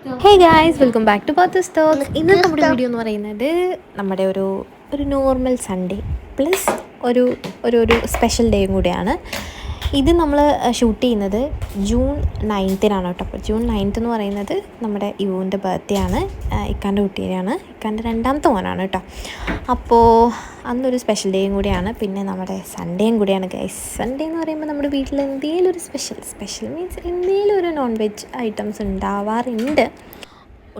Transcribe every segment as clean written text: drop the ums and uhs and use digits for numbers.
Hey guys, welcome back to Parthu's talks. ഇന്നത്തെ നമ്മുടെ video എന്ന് പറയുന്നത് നമ്മുടെ ഒരു നോർമൽ സൺഡേ പ്ലസ് ഒരു ഒരു സ്പെഷ്യൽ ഡേയും കൂടെയാണ്. ഇത് നമ്മൾ ഷൂട്ട് ചെയ്യുന്നത് ജൂൺ 9-നാണ് കേട്ടോ. അപ്പോൾ ജൂൺ 9 എന്ന് പറയുന്നത് നമ്മുടെ യുവിൻ്റെ ബർത്ത്ഡേ ആണ്. ഇക്കാൻ്റെ കുട്ടിയാണ്, ഇക്കാൻ്റെ രണ്ടാമത്തെ മോനാണ് കേട്ടോ. അപ്പോൾ അന്നൊരു സ്പെഷ്യൽ ഡേയും കൂടിയാണ്, പിന്നെ നമ്മുടെ സൺഡേയും കൂടിയാണ് ഗൈസ്. സൺഡേ എന്ന് പറയുമ്പോൾ നമ്മുടെ വീട്ടിൽ എന്തെങ്കിലും ഒരു സ്പെഷ്യൽ മീൻസ് എന്തെങ്കിലും ഒരു നോൺ വെജ് ഐറ്റംസ് ഉണ്ടാവാറുണ്ട്.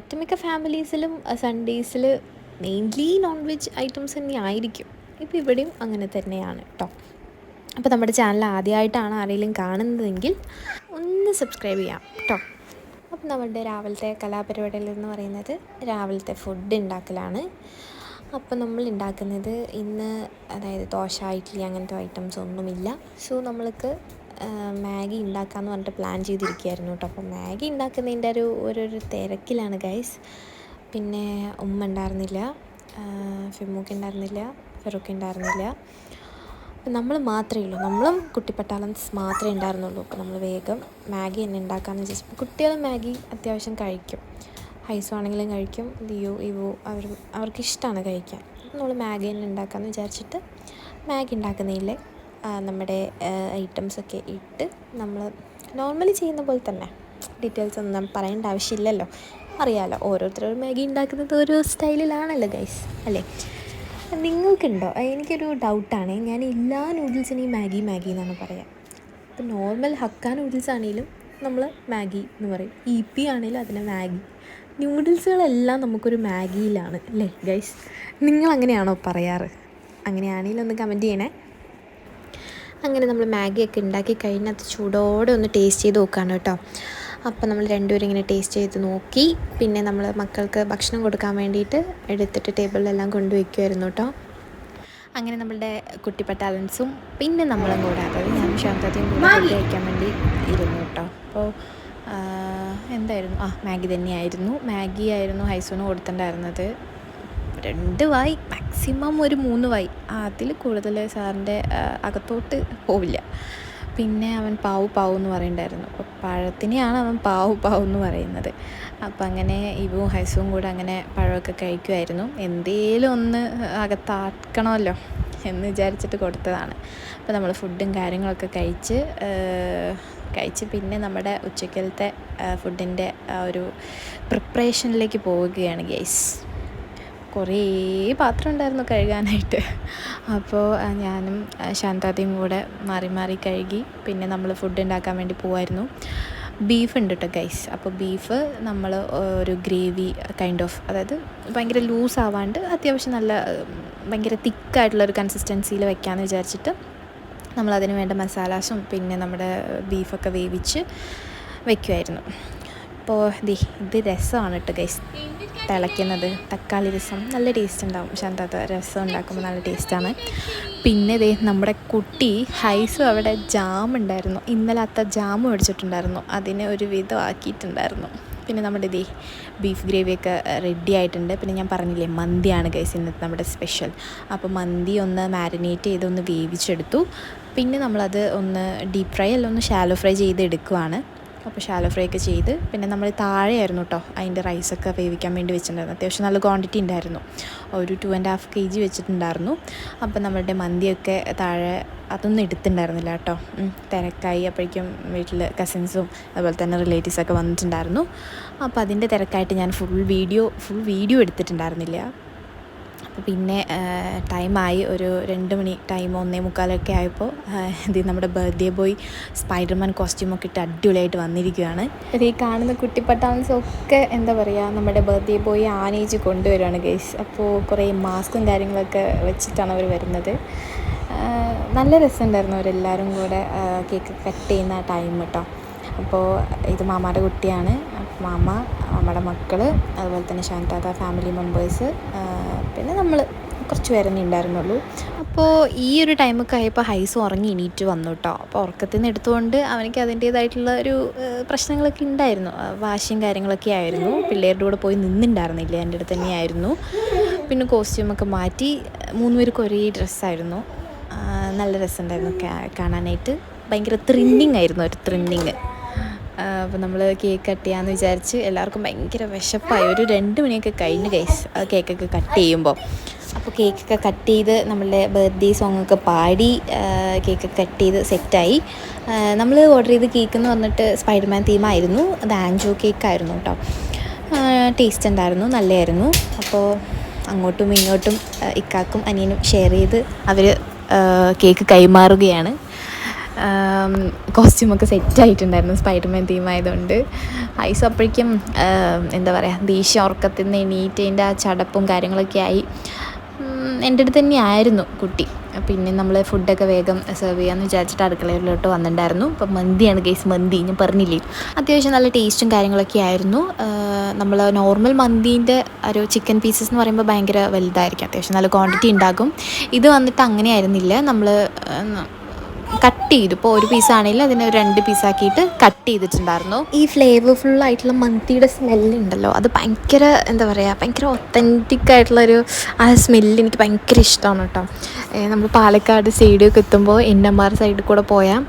ഒട്ടുമിക്ക ഫാമിലീസിലും സൺഡേസിൽ മെയിൻലി നോൺ വെജ് ഐറ്റംസ് തന്നെ ആയിരിക്കും. ഇപ്പോൾ ഇവിടെയും അങ്ങനെ തന്നെയാണ് കേട്ടോ. അപ്പോൾ നമ്മുടെ ചാനൽ ആദ്യമായിട്ടാണ് ആരെങ്കിലും കാണുന്നതെങ്കിൽ ഒന്ന് സബ്സ്ക്രൈബ് ചെയ്യാം കേട്ടോ. അപ്പം നമ്മുടെ രാവിലത്തെ കലാപരിപാടികൾ എന്ന് പറയുന്നത് രാവിലത്തെ ഫുഡ് ഉണ്ടാക്കലാണ്. അപ്പോൾ നമ്മൾ ഉണ്ടാക്കുന്നത് ഇന്ന് അതായത് ദോശ, ഇഡ്ഡലി അങ്ങനത്തെ ഐറ്റംസ് ഒന്നുമില്ല. സോ നമ്മൾക്ക് മാഗി ഉണ്ടാക്കാമെന്ന് പറഞ്ഞിട്ട് പ്ലാൻ ചെയ്തിരിക്കുകയായിരുന്നു കേട്ടോ. അപ്പോൾ മാഗി ഉണ്ടാക്കുന്നതിൻ്റെ ഒരു തിരക്കിലാണ് ഗൈസ്. പിന്നെ ഉമ്മ ഉണ്ടായിരുന്നില്ല, ഫിമ്മൂക്ക് ഉണ്ടായിരുന്നില്ല, ഫെറൂക്ക് ഉണ്ടായിരുന്നില്ല. അപ്പം നമ്മൾ മാത്രമേ ഉള്ളൂ, നമ്മളും കുട്ടിപ്പട്ടാളൻസ് മാത്രമേ ഉണ്ടായിരുന്നുള്ളൂ. അപ്പോൾ നമ്മൾ വേഗം മാഗി തന്നെ ഉണ്ടാക്കാമെന്ന് വിചാരിച്ചു. കുട്ടികളും മാഗി അത്യാവശ്യം കഴിക്കും, ഹൈസു ആണെങ്കിലും കഴിക്കും, ലിയോ ഇവോ അവർക്ക് ഇഷ്ടമാണ് കഴിക്കാൻ. നമ്മൾ മാഗി തന്നെ ഉണ്ടാക്കാമെന്ന് വിചാരിച്ചിട്ട് മാഗി ഉണ്ടാക്കുന്നതിലെ നമ്മുടെ ഐറ്റംസൊക്കെ ഇട്ട് നമ്മൾ നോർമലി ചെയ്യുന്ന പോലെ തന്നെ, ഡീറ്റെയിൽസ് ഒന്നും പറയേണ്ട ആവശ്യമില്ലല്ലോ, അറിയാമല്ലോ. ഓരോരുത്തരും മാഗി ഉണ്ടാക്കുന്നത് ഓരോ സ്റ്റൈലിലാണല്ലോ ഗൈസ്, അല്ലേ? നിങ്ങൾക്കുണ്ടോ? എനിക്കൊരു ഡൗട്ടാണ്. ഞാൻ എല്ലാ നൂഡിൽസിനെയും മാഗി എന്നാണ് പറയുക. ഇപ്പോൾ നോർമൽ ഹക്ക നൂഡിൽസ് ആണെങ്കിലും നമ്മൾ മാഗി എന്ന് പറയും, ഇപി ആണെങ്കിലും അതിനെ മാഗി. നൂഡിൽസുകളെല്ലാം നമുക്കൊരു മാഗിയിലാണ് അല്ലേ ഗൈസ്? നിങ്ങളങ്ങനെയാണോ പറയാറ്? അങ്ങനെയാണെങ്കിൽ ഒന്ന് കമൻറ്റ് ചെയ്യണേ. അങ്ങനെ നമ്മൾ മാഗിയൊക്കെ ഉണ്ടാക്കി കഴിഞ്ഞ് അത് ചൂടോടെ ഒന്ന് ടേസ്റ്റ് ചെയ്ത് നോക്കുകയാണ് കേട്ടോ. അപ്പോൾ നമ്മൾ രണ്ടുപേരും ഇങ്ങനെ ടേസ്റ്റ് ചെയ്ത് നോക്കി. പിന്നെ നമ്മൾ മക്കൾക്ക് ഭക്ഷണം കൊടുക്കാൻ വേണ്ടിയിട്ട് എടുത്തിട്ട് ടേബിളിലെല്ലാം കൊണ്ടുവയ്ക്കുമായിരുന്നു കേട്ടോ. അങ്ങനെ നമ്മളുടെ കുട്ടിപ്പട്ടാലൻസും പിന്നെ നമ്മളും കൂടെ, അതായത് ഞാൻ ശാന്തതയും കൂടെ ഫുഡ് കഴിക്കാൻ വേണ്ടി ഇരുന്നു കേട്ടോ. അപ്പോൾ എന്തായിരുന്നു, മാഗി തന്നെയായിരുന്നു. മാഗി ആയിരുന്നു ഹൈസൂന് കൊടുത്തിട്ടുണ്ടായിരുന്നത്. 2 വായി, മാക്സിമം ഒരു 3 വായി, അതിൽ കൂടുതൽ സാറിൻ്റെ അകത്തോട്ട് പോവില്ല. പിന്നെ അവൻ പാവു എന്ന് പറയുന്നുണ്ടായിരുന്നു. അപ്പോൾ പഴത്തിനെയാണ് അവൻ പാവു എന്ന് പറയുന്നത്. അപ്പം അങ്ങനെ ഇവും ഹൈസുവും കൂടെ അങ്ങനെ പഴമൊക്കെ കഴിക്കുമായിരുന്നു. എന്തേലും ഒന്ന് അകത്താക്കണമല്ലോ എന്ന് വിചാരിച്ചിട്ട് കൊടുത്തതാണ്. അപ്പോൾ നമ്മൾ ഫുഡും കാര്യങ്ങളൊക്കെ കഴിച്ച് പിന്നെ നമ്മുടെ ഉച്ചക്കലത്തെ ഫുഡിൻ്റെ ഒരു പ്രിപ്പറേഷനിലേക്ക് പോവുകയാണ് ഗൈസ്. കുറേ പാത്രം ഉണ്ടായിരുന്നു കഴുകാനായിട്ട്. അപ്പോൾ ഞാനും ശാന്താതയും കൂടെ മാറി കഴുകി. പിന്നെ നമ്മൾ ഫുഡ് ഉണ്ടാക്കാൻ വേണ്ടി പോവായിരുന്നു. ബീഫ് ഉണ്ട് കേട്ടോ ഗൈസ്. അപ്പോൾ ബീഫ് നമ്മൾ ഒരു ഗ്രേവി കൈൻഡ് ഓഫ്, അതായത് ഭയങ്കര ലൂസ് ആവാണ്ട് അത്യാവശ്യം നല്ല ഭയങ്കര തിക്കായിട്ടുള്ളൊരു കൺസിസ്റ്റൻസിയിൽ വെക്കാമെന്ന് വിചാരിച്ചിട്ട് നമ്മളതിന് വേണ്ട മസാലാസും പിന്നെ നമ്മുടെ ബീഫൊക്കെ വേവിച്ച് വയ്ക്കുമായിരുന്നു. അപ്പോൾ ഇത് രസമാണ് കേട്ടോ ഗൈസ്, തിളയ്ക്കുന്നത്. തക്കാളി രസം നല്ല ടേസ്റ്റ് ഉണ്ടാവും. ശാന്താത്ത രസം ഉണ്ടാക്കുമ്പോൾ നല്ല ടേസ്റ്റാണ്. പിന്നെ നമ്മുടെ കുട്ടി ഹൈസു അവിടെ ജാം ഉണ്ടായിരുന്നു, ഇന്നലത്തെ ജാം മേടിച്ചിട്ടുണ്ടായിരുന്നു, അതിനെ ഒരു വിധം ആക്കിയിട്ടുണ്ടായിരുന്നു. പിന്നെ നമ്മുടെ ബീഫ് ഗ്രേവിയൊക്കെ റെഡി ആയിട്ടുണ്ട്. പിന്നെ ഞാൻ പറഞ്ഞില്ലേ മന്തിയാണ് ഗൈസ് ഇന്നത്തെ നമ്മുടെ സ്പെഷ്യൽ. അപ്പോൾ മന്തി ഒന്ന് മാരിനേറ്റ് ചെയ്ത് ഒന്ന് വേവിച്ചെടുത്തു. പിന്നെ നമ്മളത് ഒന്ന് ഡീപ്പ് ഫ്രൈ അല്ല ഒന്ന് ഷാലോ ഫ്രൈ ചെയ്ത് എടുക്കുവാണ്. അപ്പോൾ ഷാലോ ഫ്രൈ ഒക്കെ ചെയ്ത് പിന്നെ നമ്മൾ താഴെയായിരുന്നു കേട്ടോ അതിൻ്റെ റൈസൊക്കെ വേവിക്കാൻ വേണ്ടി വെച്ചിട്ടുണ്ടായിരുന്നു. അത്യാവശ്യം നല്ല ക്വാണ്ടിറ്റി ഉണ്ടായിരുന്നു, ഒരു 2.5 kg വെച്ചിട്ടുണ്ടായിരുന്നു. അപ്പോൾ നമ്മളുടെ മന്തിയൊക്കെ താഴെ അതൊന്നും എടുത്തിട്ടുണ്ടായിരുന്നില്ല കേട്ടോ, തിരക്കായി. അപ്പോഴേക്കും വീട്ടിൽ കസിൻസും അതുപോലെ തന്നെ റിലേറ്റീവ്സൊക്കെ വന്നിട്ടുണ്ടായിരുന്നു. അപ്പോൾ അതിൻ്റെ തിരക്കായിട്ട് ഞാൻ ഫുൾ വീഡിയോ എടുത്തിട്ടുണ്ടായിരുന്നില്ല. അപ്പോൾ പിന്നെ ടൈമായി, ഒരു 2 മണി ടൈം 1:45 ആയപ്പോൾ നമ്മുടെ ബർത്ത്ഡേ ബോയ് സ്പൈഡർമാൻ കോസ്റ്റ്യൂമൊക്കെ ഇട്ട് അടിപൊളിയായിട്ട് വന്നിരിക്കുകയാണ്. ഈ കാണുന്ന കുട്ടിപ്പട്ടാൻസൊക്കെ എന്താ പറയുക, നമ്മുടെ ബർത്ത്ഡേ ബോയ് ആനയിച്ച് കൊണ്ടുവരികയാണ് ഗൈസ്. അപ്പോൾ കുറേ മാസ്കും കാര്യങ്ങളൊക്കെ വെച്ചിട്ടാണ് അവർ വരുന്നത്. നല്ല രസമുണ്ടായിരുന്നു അവരെല്ലാവരും കൂടെ കേക്ക് കട്ട് ചെയ്യുന്ന ടൈം കേട്ടോ. അപ്പോൾ ഇത് മാമായുടെ കുട്ടിയാണ്, മാമയുടെ മക്കൾ, അതുപോലെ തന്നെ ശാന്താത്ത ഫാമിലി മെമ്പേഴ്സ്, പിന്നെ നമ്മൾ കുറച്ച് പേരെ ഉണ്ടായിരുന്നുള്ളൂ. അപ്പോൾ ഈ ഒരു ടൈമൊക്കെ ആയപ്പോൾ ഹൈസ് ഉറങ്ങി എണീറ്റ് വന്നു കേട്ടോ. അപ്പോൾ ഉറക്കത്തിൽ നിന്ന് എടുത്തുകൊണ്ട് അവനക്ക് അതിൻ്റേതായിട്ടുള്ള ഒരു പ്രശ്നങ്ങളൊക്കെ ഉണ്ടായിരുന്നു, വാശിയും കാര്യങ്ങളൊക്കെ ആയിരുന്നു. പിള്ളേരുടെ കൂടെ പോയി നിന്നിട്ടുണ്ടായിരുന്നില്ല, എൻ്റെ അടുത്ത് തന്നെയായിരുന്നു. പിന്നെ കോസ്റ്റ്യൂമൊക്കെ മാറ്റി 3 പേർക്ക് ഒരേ ഡ്രസ്സായിരുന്നു. നല്ല രസമുണ്ടായിരുന്നു കാണാനായിട്ട്. ഭയങ്കര ത്രില്ലിംഗ് ആയിരുന്നു, ഒരു ത്രില്ലിങ്. അപ്പോൾ നമ്മൾ കേക്ക് കട്ട് ചെയ്യാമെന്ന് വിചാരിച്ച് എല്ലാവർക്കും ഭയങ്കര വിശപ്പായി. ഒരു 2 മണിയൊക്കെ കഴിഞ്ഞ് ഗൈസ് കേക്കൊക്കെ കട്ട് ചെയ്യുമ്പോൾ. അപ്പോൾ കേക്കൊക്കെ കട്ട് ചെയ്ത് നമ്മളുടെ ബർത്ത്ഡേ സോങ്ങൊക്കെ പാടി കേക്കൊക്കെ കട്ട് ചെയ്ത് സെറ്റായി. നമ്മൾ ഓർഡർ ചെയ്ത് കേക്ക് എന്ന് പറഞ്ഞിട്ട് സ്പൈഡർമാൻ തീമായിരുന്നു. അത് ആൻജോ കേക്കായിരുന്നു കേട്ടോ. ടേസ്റ്റ് ഉണ്ടായിരുന്നു, നല്ലതായിരുന്നു. അപ്പോൾ അങ്ങോട്ടും ഇങ്ങോട്ടും ഇക്കാക്കും അനിയനും ഷെയർ ചെയ്ത് അവർ കേക്ക് കൈമാറുകയാണ്. കോസ്റ്റ്യൂമൊക്കെ സെറ്റായിട്ടുണ്ടായിരുന്നു സ്പൈഡർമാൻ തീമായതുകൊണ്ട്. ഐസ് അപ്പോഴേക്കും എന്താ പറയുക, ദേഷ്യം ഉറക്കത്തിൽ നിന്ന് എണീറ്റതിൻ്റെ ആ ചടപ്പും കാര്യങ്ങളൊക്കെ ആയി. എൻ്റെ അടുത്ത് തന്നെയായിരുന്നു കുട്ടി. പിന്നെ നമ്മൾ ഫുഡൊക്കെ വേഗം സെർവ് ചെയ്യാമെന്ന് വിചാരിച്ചിട്ട് അടുക്കളയിലോട്ട് വന്നിട്ടുണ്ടായിരുന്നു. അപ്പോൾ മന്തിയാണ് ഗൈസ്, മന്തി ഞാൻ പറഞ്ഞില്ലേ, അത്യാവശ്യം നല്ല ടേസ്റ്റും കാര്യങ്ങളൊക്കെ ആയിരുന്നു. നമ്മൾ നോർമൽ മന്തീൻ്റെ ഒരു ചിക്കൻ പീസസ് എന്ന് പറയുമ്പോൾ ഭയങ്കര വലുതായിരിക്കും, അത്യാവശ്യം നല്ല ക്വാണ്ടിറ്റി ഉണ്ടാകും. ഇത് വന്നിട്ട് അങ്ങനെ ആയിരുന്നില്ല. നമ്മൾ കട്ട് ചെയ്തു. ഇപ്പോൾ ഒരു പീസാണെങ്കിൽ അതിനെ 2 പീസാക്കിയിട്ട് കട്ട് ചെയ്തിട്ടുണ്ടായിരുന്നു. ഈ ഫ്ലേവർഫുള്ളായിട്ടുള്ള മന്തിയുടെ സ്മെല്ലുണ്ടല്ലോ, അത് ഭയങ്കര എന്താ പറയുക, ഭയങ്കര ഒത്തൻറ്റിക് ആയിട്ടുള്ളൊരു ആ സ്മെല്ല് എനിക്ക് ഭയങ്കര ഇഷ്ടമാണ് കേട്ടോ. നമ്മൾ പാലക്കാട് സ്റ്റേഡിയമൊക്കെ എത്തുമ്പോൾ NMR സൈഡിൽ കൂടെ പോയാൽ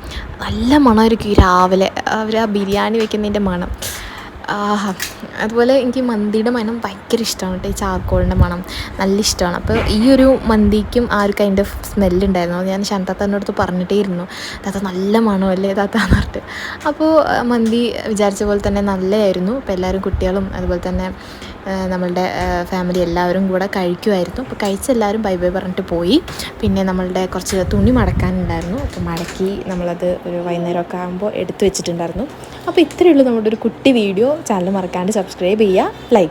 നല്ല മണമായിരിക്കും ഈ രാവിലെ അവർ ആ ബിരിയാണി വെക്കുന്നതിൻ്റെ മണം. അതുപോലെ എനിക്ക് മന്തിയുടെ മണം ഭയങ്കര ഇഷ്ടമാണ് കേട്ടോ. ഈ ചാർക്കോളിൻ്റെ മണം നല്ല ഇഷ്ടമാണ്. അപ്പോൾ ഈ ഒരു മന്തിക്കും ആർക്കും അതിൻ്റെ സ്മെല്ലുണ്ടായിരുന്നു. ഞാൻ ശാന്താത്താൻ്റെ അടുത്ത് പറഞ്ഞിട്ടേ ഇരുന്നു, താത്ത നല്ല മണമല്ലേ താത്താന്ന് പറഞ്ഞിട്ട്. അപ്പോൾ മന്തി വിചാരിച്ച പോലെ തന്നെ നല്ലതായിരുന്നു. അപ്പോൾ എല്ലാവരും കുട്ടികളും അതുപോലെ തന്നെ നമ്മളുടെ ഫാമിലി എല്ലാവരും കൂടെ കഴിക്കുമായിരുന്നു. അപ്പോൾ കഴിച്ചെല്ലാവരും ബൈ ബൈ പറഞ്ഞിട്ട് പോയി. പിന്നെ നമ്മളുടെ കുറച്ച് തുണി മടക്കാനുണ്ടായിരുന്നു. അപ്പോൾ മടക്കി നമ്മളത് ഒരു വൈകുന്നേരമൊക്കെ ആകുമ്പോൾ എടുത്തു വെച്ചിട്ടുണ്ടായിരുന്നു. അപ്പോൾ ഇത്രയേ ഉള്ളൂ നമ്മുടെ ഒരു കുട്ടി വീഡിയോ. ചാനൽ മറക്കാണ്ട് സബ്സ്ക്രൈബ് ചെയ്യുക, ലൈക്ക്